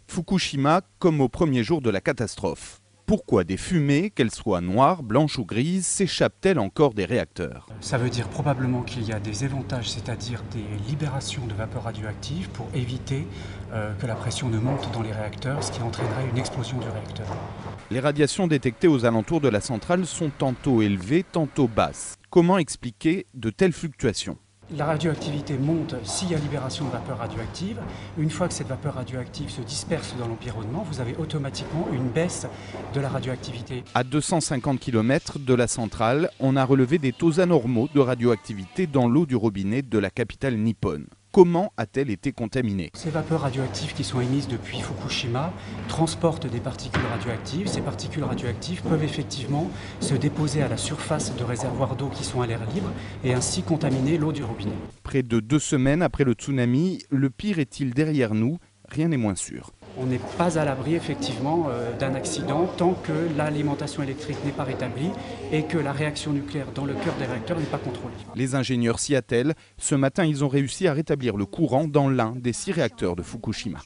Fukushima comme au premier jour de la catastrophe. Pourquoi des fumées, qu'elles soient noires, blanches ou grises, s'échappent-elles encore des réacteurs? Ça veut dire probablement qu'il y a des éventage, c'est-à-dire des libérations de vapeur radioactive pour éviter que la pression ne monte dans les réacteurs, ce qui entraînerait une explosion du réacteur. Les radiations détectées aux alentours de la centrale sont tantôt élevées, tantôt basses. Comment expliquer de telles fluctuations? La radioactivité monte s'il y a libération de vapeur radioactive. Une fois que cette vapeur radioactive se disperse dans l'environnement, vous avez automatiquement une baisse de la radioactivité. À 250 km de la centrale, on a relevé des taux anormaux de radioactivité dans l'eau du robinet de la capitale nippone. Comment a-t-elle été contaminée? Ces vapeurs radioactives qui sont émises depuis Fukushima transportent des particules radioactives. Ces particules radioactives peuvent effectivement se déposer à la surface de réservoirs d'eau qui sont à l'air libre et ainsi contaminer l'eau du robinet. Près de 2 semaines après le tsunami, le pire est-il derrière nous? Rien n'est moins sûr. On n'est pas à l'abri effectivement d'un accident tant que l'alimentation électrique n'est pas rétablie et que la réaction nucléaire dans le cœur des réacteurs n'est pas contrôlée. Les ingénieurs s'y attellent. Ce matin, ils ont réussi à rétablir le courant dans l'un des 6 réacteurs de Fukushima.